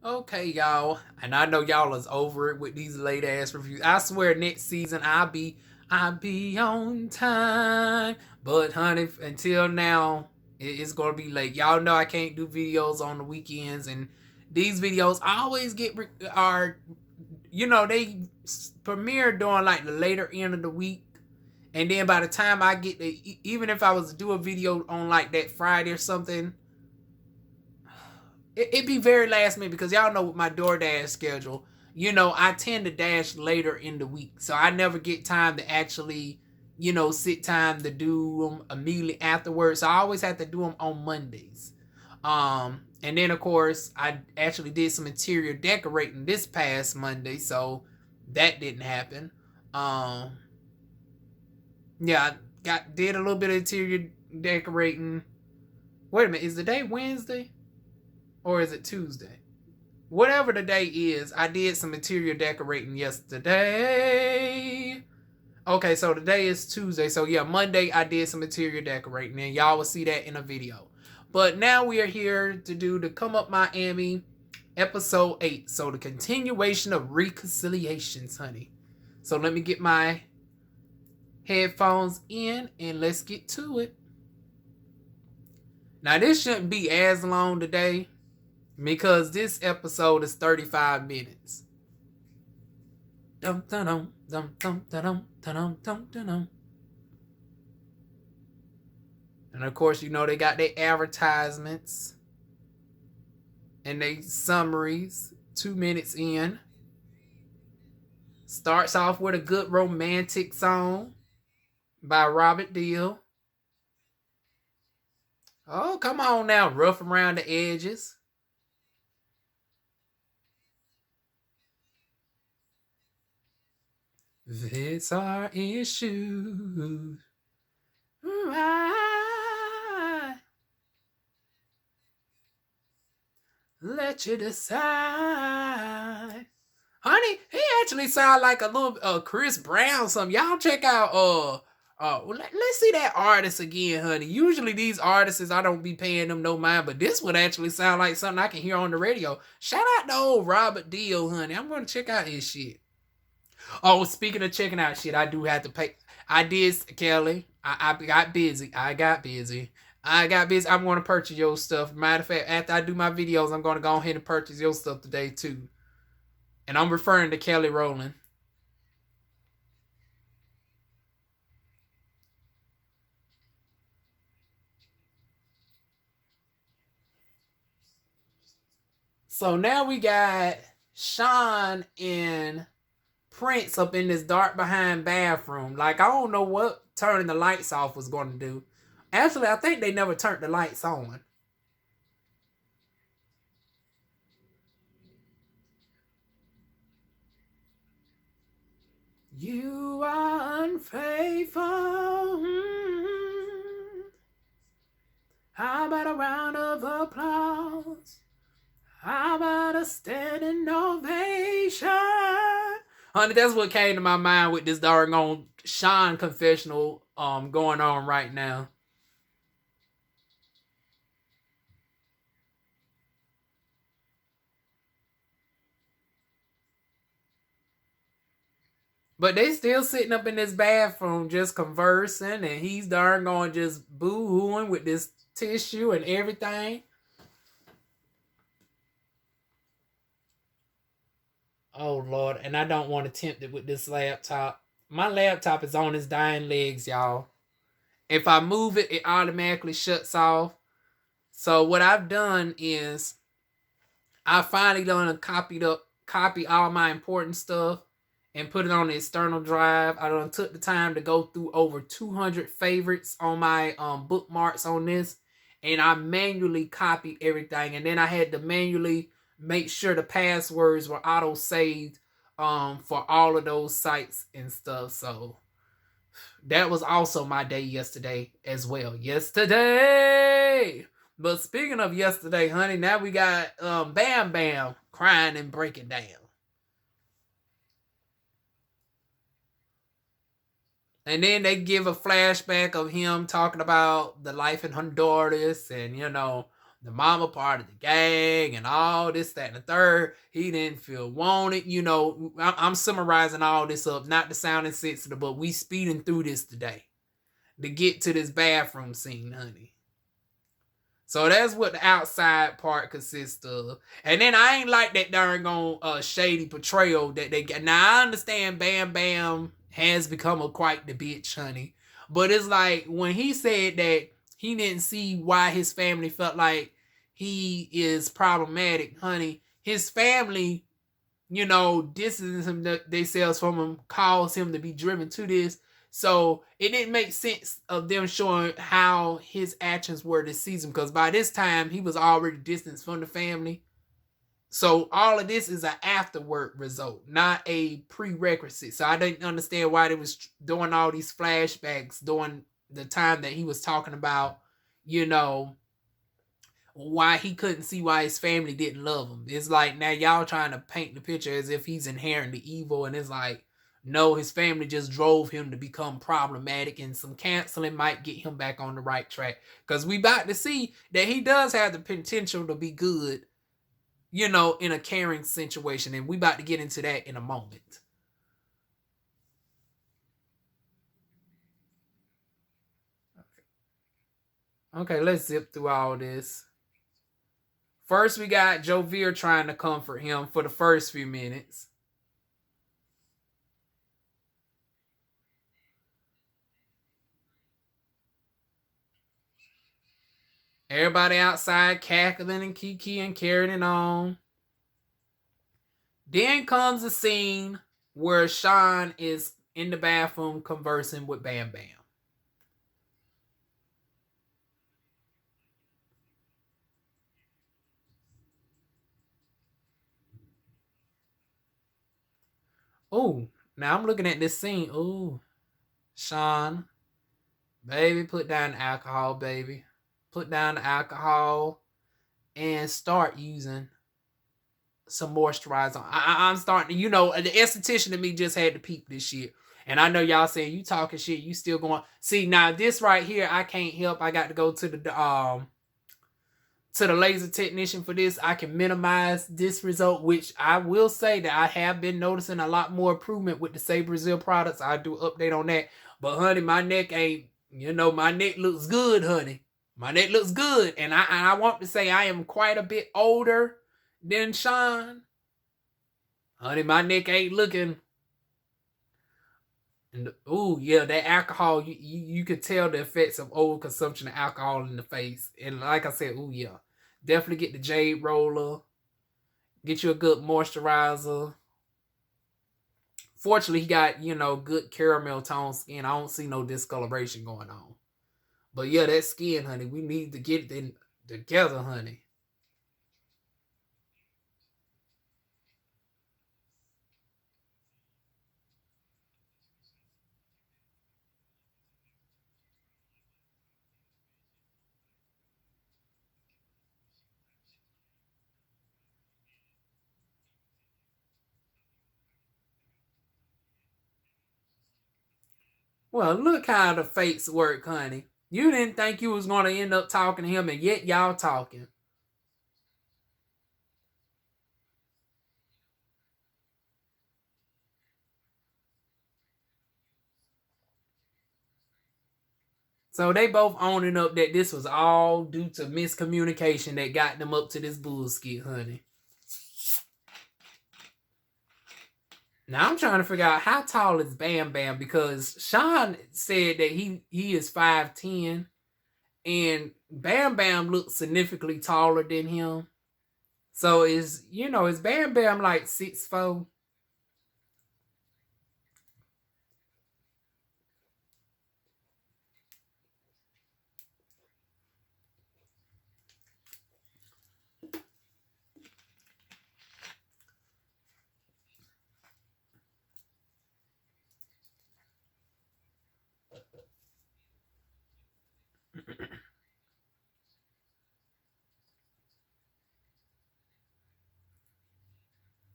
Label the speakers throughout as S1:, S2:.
S1: Okay, y'all, and I know y'all is over it with these late ass reviews. I swear, next season I'll be on time. But honey, until now, it's gonna be late. Y'all know I can't do videos on the weekends, and these videos always are, they premiere during like the later end of the week. And then by the time I get to, even if I was to do a video on like that Friday or something, it'd be very last minute because y'all know with my DoorDash schedule, I tend to dash later in the week. So I never get time to actually, sit time to do them immediately afterwards. So I always have to do them on Mondays. And then of course I actually did some interior decorating this past Monday, so that didn't happen. Um, yeah, I did a little bit of interior decorating. Wait a minute, is the day Wednesday? Or is it Tuesday? Whatever the day is, I did some interior decorating yesterday. Okay, so today is Tuesday. So yeah, Monday I did some interior decorating, and y'all will see that in a video. But now we are here to do the Come Up Miami episode 8. So the continuation of reconciliations, honey. So let me get my headphones in and let's get to it. Now this shouldn't be as long today, because this episode is 35 minutes. Dum dum dum dum dum dum dum dum. And of course, they got their advertisements and their summaries 2 minutes in. Starts off with a good romantic song by Robert Deal. Oh, come on now, rough around the edges. It's our issue. I let you decide. Honey, he actually sound like a little Chris Brown something. Y'all check out let's see that artist again, honey. Usually these artists I don't be paying them no mind, but this would actually sound like something I can hear on the radio. Shout out to old Robert Deal, honey. I'm gonna check out his shit. Oh, speaking of checking out shit, I do have to pay. I did, Kelly. I got busy. I'm going to purchase your stuff. Matter of fact, after I do my videos, I'm going to go ahead and purchase your stuff today, too. And I'm referring to Kelly Rowland. So now we got Shawn and Prince up in this dark behind bathroom. Like, I don't know what turning the lights off was going to do. Actually, I think they never turned the lights on. You are unfaithful. How about a round of applause? How about a standing ovation? Honey, that's what came to my mind with this doggone Shawn confessional going on right now. But they still sitting up in this bathroom just conversing, and he's darn going just boo-hooing with this tissue and everything. Oh Lord, and I don't want to tempt it with this laptop. My laptop is on its dying legs, y'all. If I move it, it automatically shuts off. So what I've done is I finally done copy all my important stuff and put it on the external drive. I done took the time to go through over 200 favorites on my bookmarks on this, and I manually copied everything, and then I had to manually make sure the passwords were auto saved for all of those sites and stuff. So that was also my day yesterday as well. Yesterday. But speaking of yesterday, honey, now we got BamBam crying and breaking down. And then they give a flashback of him talking about the life in Honduras and, the mama part of the gang and all this, that, and the third. He didn't feel wanted. You know, I'm summarizing all this up, not to sound insensitive, but we speeding through this today to get to this bathroom scene, honey. So that's what the outside part consists of. And then I ain't like that darn shady portrayal that they get. Now I understand Bam Bam has become a quite the bitch, honey. But it's like when he said that he didn't see why his family felt like he is problematic, honey. His family, you know, distances him themselves from him, cause him to be driven to this. So it didn't make sense of them showing how his actions were this season, because by this time he was already distanced from the family. So all of this is an afterward result, not a prerequisite. So I didn't understand why they was doing all these flashbacks during the time that he was talking about, you know, why he couldn't see why his family didn't love him. It's like now y'all trying to paint the picture as if he's inherently evil, and it's like, no, his family just drove him to become problematic, and some canceling might get him back on the right track. Because we about to see that he does have the potential to be good, you know, in a caring situation, and we about to get into that in a moment. Okay, let's zip through all this. First, we got Jovier trying to comfort him for the first few minutes. Everybody outside cackling and kiki and carrying it on. Then comes a scene where Shawn is in the bathroom conversing with Bam Bam. Oh, now I'm looking at this scene. Oh, Shawn, baby, put down the alcohol, baby. Put down the alcohol and start using some moisturizer. I'm starting to, you know, the esthetician in me just had to peep this shit. And I know y'all saying you talking shit, you still going. See, now this right here, I can't help. I got to go to the laser technician for this. I can minimize this result, which I will say that I have been noticing a lot more improvement with the Say Brazil products. I do update on that. But honey, my neck ain't, you know, my neck looks good, honey. My neck looks good. And I want to say I am quite a bit older than Shawn. Honey, my neck ain't looking. And ooh, yeah, that alcohol, you could tell the effects of over consumption of alcohol in the face. And like I said, ooh, yeah. Definitely get the jade roller. Get you a good moisturizer. Fortunately, he got, you know, good caramel tone skin. I don't see no discoloration going on. But yeah, that skin, honey, we need to get it together, honey. Well, look how the fates work, honey. You didn't think you was going to end up talking to him, and yet y'all talking. So they both owning up that this was all due to miscommunication that got them up to this bullshit, honey. Now I'm trying to figure out how tall is Bam Bam, because Shawn said that he is 5'10", and Bam Bam looks significantly taller than him. So is Bam Bam like 6'4"?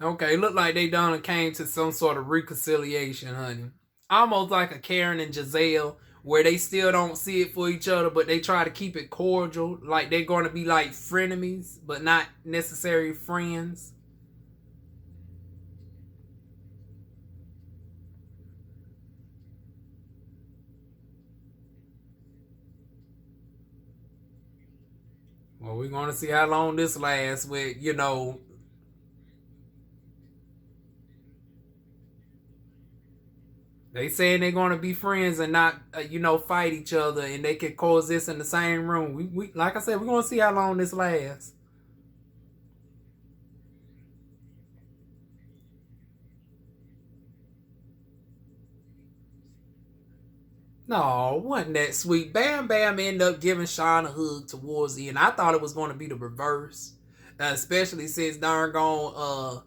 S1: Okay, look like they done came to some sort of reconciliation, honey. Almost like a Karen and Giselle, where they still don't see it for each other, but they try to keep it cordial, like they're going to be like frenemies, but not necessarily friends. Well, we're going to see how long this lasts with, they saying they're going to be friends and not, fight each other, and they can coexist in the same room. We like I said, we're going to see how long this lasts. No, wasn't that sweet. Bam Bam ended up giving Shawn a hug towards the end. I thought it was going to be the reverse, especially since darn gone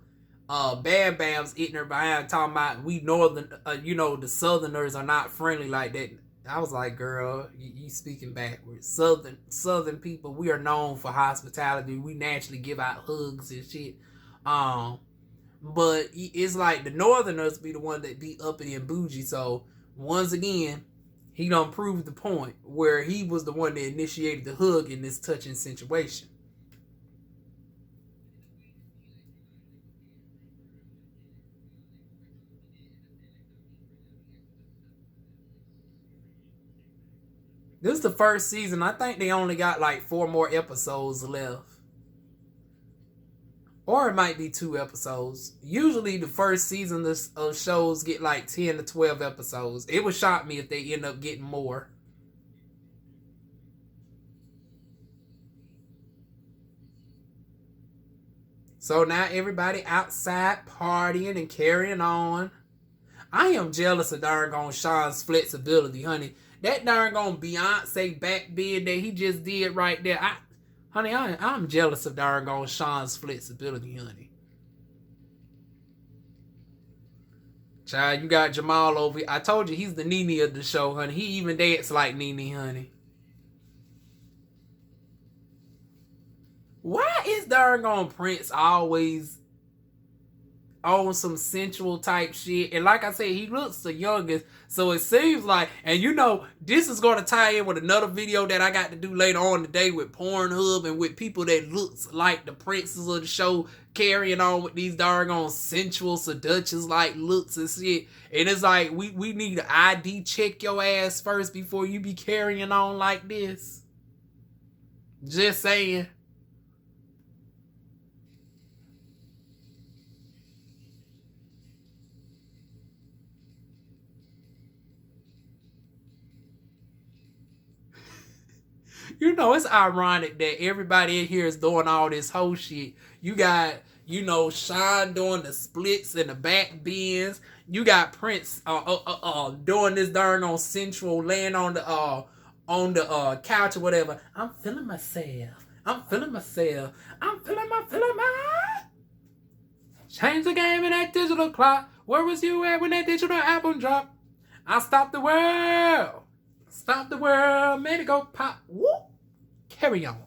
S1: Bam Bam's eating her behind talking about we northern, the Southerners are not friendly like that. I was like, girl, you speaking backwards. Southern people, we are known for hospitality. We naturally give out hugs and shit. But it's like the Northerners be the one that be uppity and bougie. So once again, he done proved the point where he was the one that initiated the hug in this touching situation. This is the first season. I think they only got like 4 more episodes left. Or it might be 2 episodes. Usually the first season of shows get like 10 to 12 episodes. It would shock me if they end up getting more. So now everybody outside partying and carrying on. I am jealous of darn on Shawn's flexibility, honey. That darn on Beyonce back bend that he just did right there. I'm jealous of darn on Shawn's flexibility, honey. Child, you got Jamal over here. I told you he's the Nene of the show, honey. He even danced like Nene, honey. Why is darn on Prince always on some sensual type shit? And like I said, he looks the youngest. So it seems like, and this is going to tie in with another video that I got to do later on today with Pornhub and with people that looks like the princes of the show carrying on with these darn on sensual seductions like looks and shit. And it's like, we need to ID check your ass first before you be carrying on like this. Just saying. It's ironic that everybody in here is doing all this whole shit. You got, Shawn doing the splits and the back bends. You got Prince doing this darn on sensual, laying on the couch or whatever. I'm feeling myself. I'm feeling myself. I'm feeling my. Change the game in that digital clock. Where was you at when that digital album dropped? I stopped the world. Stop the world. Made it go pop. Whoop. Carry on.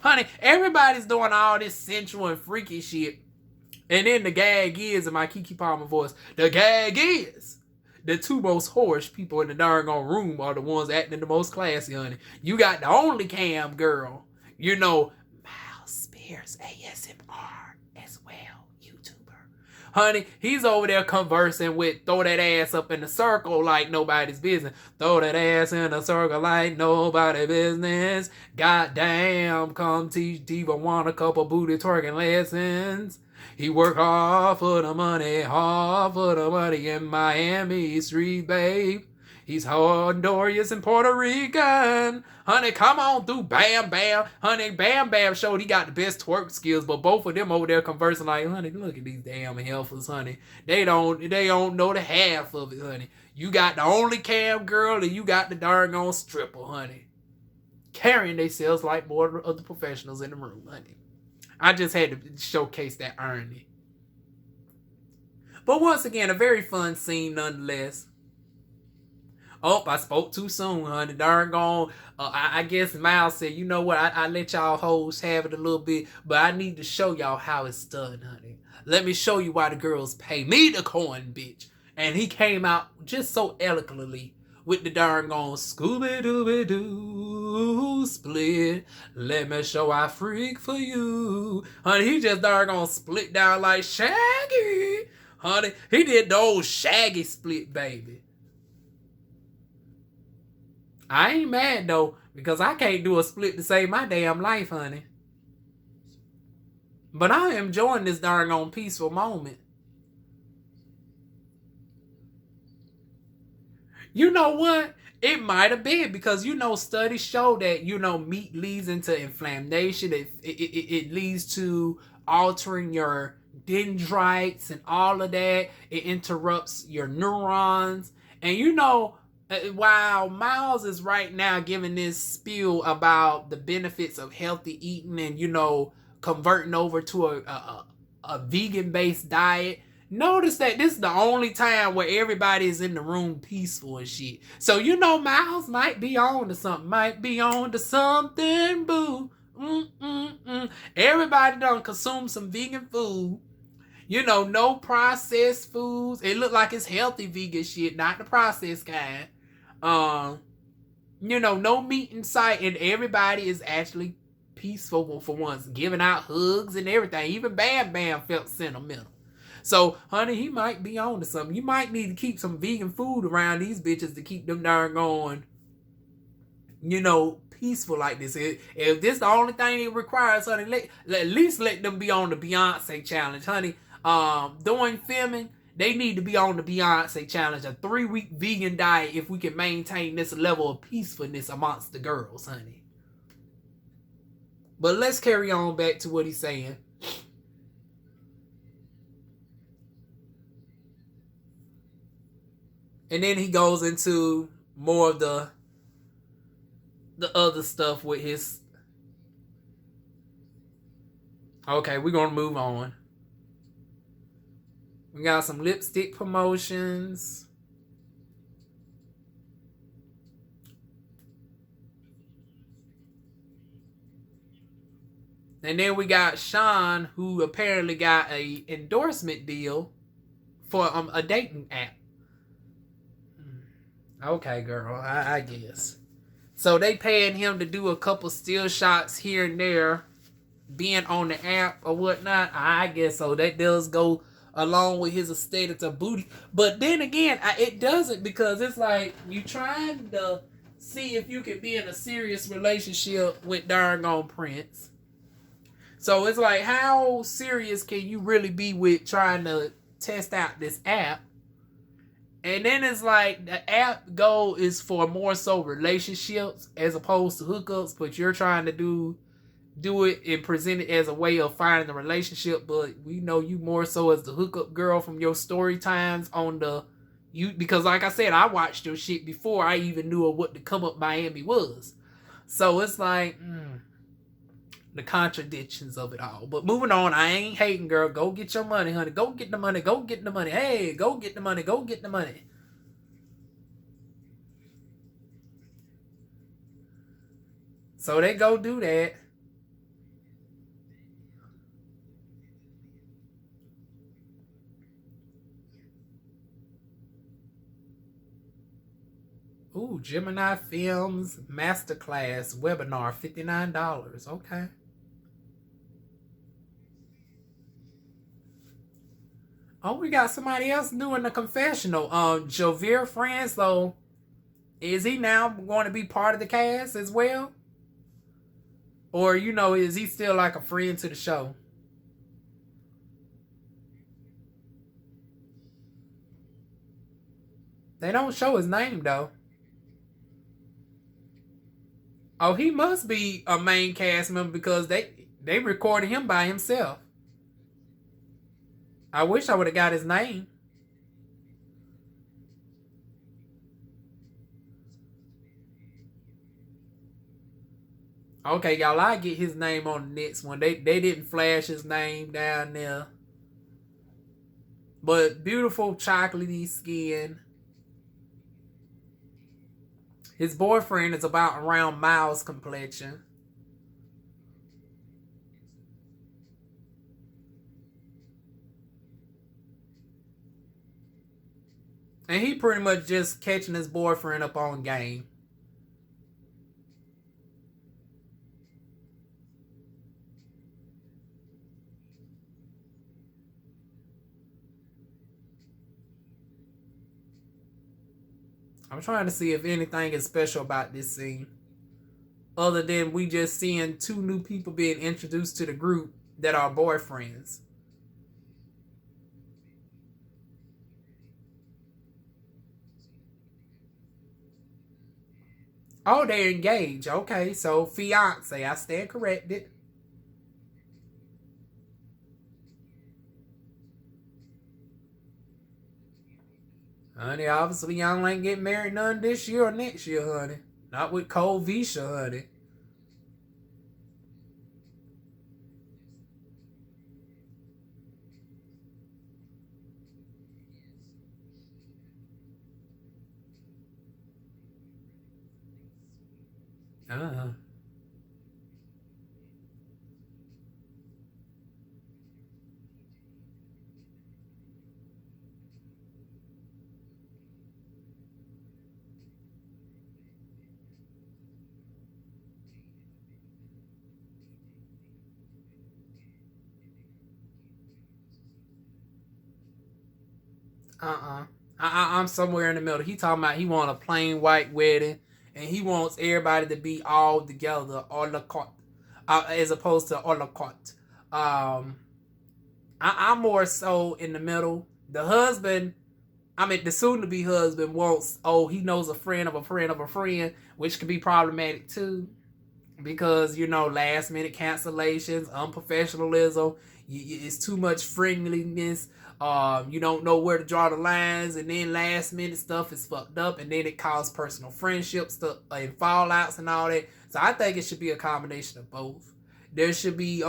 S1: Honey, everybody's doing all this sensual and freaky shit. And then the gag is, in my Kiki Palmer voice, the gag is the 2 most whorish people in the darn room are the ones acting the most classy, honey. You got the only cam girl, Miles Spears ASMR as well, YouTuber. Honey, he's over there conversing with throw that ass up in the circle like nobody's business. Throw that ass in a circle like nobody's business. Goddamn, come teach DivaWuan a couple booty twerking lessons. He work hard for the money in Miami Street, babe. He's Honduras and Puerto Rican. Honey, come on through Bam Bam. Honey, Bam Bam showed he got the best twerk skills, but both of them over there conversing like, honey, look at these damn heifers, honey. They don't know the half of it, honey. You got the only cam girl and you got the darn on stripper, honey. Carrying themselves like more of the professionals in the room, honey. I just had to showcase that irony. But once again, a very fun scene nonetheless. Oh, I spoke too soon, honey. Darn gone. I guess Miles said, you know what? I let y'all hoes have it a little bit, but I need to show y'all how it's done, honey. Let me show you why the girls pay me the coin, bitch. And he came out just so eloquently with the darn gone Scooby-Dooby-Doo split. Let me show I freak for you. Honey, he just darn gone split down like Shaggy. Honey, he did the old Shaggy split, baby. I ain't mad though, because I can't do a split to save my damn life, honey. But I am enjoying this darn on peaceful moment. You know what? It might have been because studies show that meat leads into inflammation. It leads to altering your dendrites and all of that. It interrupts your neurons. And while Miles is right now giving this spiel about the benefits of healthy eating and converting over to a vegan based diet. Notice that this is the only time where everybody is in the room peaceful and shit. So Miles might be on to something. Might be on to something, boo. Everybody done consume some vegan food. No processed foods. It look like it's healthy vegan shit, not the processed kind. No meat in sight, and everybody is actually peaceful for once, giving out hugs and everything. Even BamBam felt sentimental. So, honey, he might be on to something. You might need to keep some vegan food around these bitches to keep them darn going, peaceful like this. If this the only thing it requires, honey, at least let them be on the Beyonce challenge, honey. During filming, they need to be on the Beyonce challenge, a 3-week vegan diet, if we can maintain this level of peacefulness amongst the girls, honey. But let's carry on back to what he's saying. And then he goes into more of the other stuff with his... Okay, we're going to move on. We got some lipstick promotions. And then we got Shawn, who apparently got a endorsement deal for a dating app. Okay, girl, I guess. So they paying him to do a couple still shots here and there, being on the app or whatnot. I guess so. That does go along with his status of booty. But then again, it doesn't, because it's like you trying to see if you can be in a serious relationship with darn on Prince. So it's like, how serious can you really be with trying to test out this app? And then it's like the app goal is for more so relationships as opposed to hookups, but you're trying to do it and present it as a way of finding a relationship. But we know you more so as the hookup girl from your story times on because like I said, I watched your shit before I even knew what the Come Up Miami was. So it's like the contradictions of it all. But moving on, I ain't hating, girl. Go get your money, honey. Go get the money. Go get the money. Hey, go get the money. Go get the money. So they go do that. Ooh, Gemini Films Masterclass webinar, $59. Okay. Oh, we got somebody else doing the confessional. Javier Franzo, is he now going to be part of the cast as well? Or, is he still like a friend to the show? They don't show his name, though. Oh, he must be a main cast member because they recorded him by himself. I wish I would have got his name. Okay, y'all, I get his name on the next one. They didn't flash his name down there. But beautiful chocolatey skin. His boyfriend is about around Miles' complexion. And he pretty much just catching his boyfriend up on game. I'm trying to see if anything is special about this scene. Other than we just seeing two new people being introduced to the group that are boyfriends. Oh, they're engaged. Okay, so fiance. I stand corrected. Honey, obviously y'all ain't getting married none this year or next year, honey. Not with Cole Visha, honey. Uh-huh. Uh-uh. I'm somewhere in the middle. He talking about he want a plain white wedding, and he wants everybody to be all together, all la carte, as opposed to all la carte. I'm more so in the middle. The husband, I mean, the soon-to-be husband wants, he knows a friend of a friend of a friend, which could be problematic too, because last-minute cancellations, unprofessionalism, it's too much friendliness. You don't know where to draw the lines, and then last-minute stuff is fucked up, and then it causes personal friendships and fallouts and all that. So I think it should be a combination of both. There should be,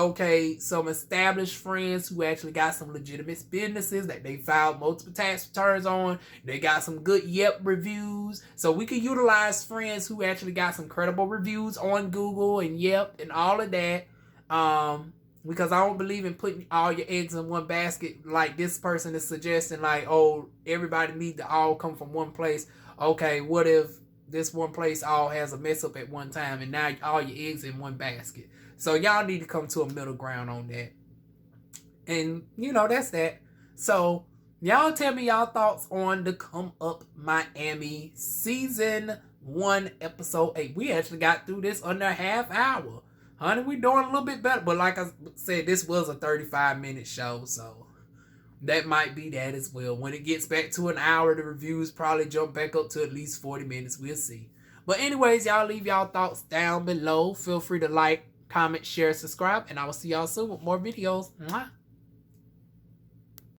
S1: some established friends who actually got some legitimate businesses that they filed multiple tax returns on. They got some good Yelp reviews. So we could utilize friends who actually got some credible reviews on Google and Yelp and all of that. Because I don't believe in putting all your eggs in one basket like this person is suggesting, like, everybody need to all come from one place. Okay, what if this one place all has a mess up at one time and now all your eggs in one basket? So y'all need to come to a middle ground on that. And, that's that. So y'all tell me y'all thoughts on the Come Up Miami Season 1, Episode 8. We actually got through this under a half hour. Honey, we doing a little bit better. But like I said, this was a 35-minute show. So that might be that as well. When it gets back to an hour, the reviews probably jump back up to at least 40 minutes. We'll see. But anyways, y'all leave y'all thoughts down below. Feel free to like, comment, share, subscribe, and I will see y'all soon with more videos. Mwah.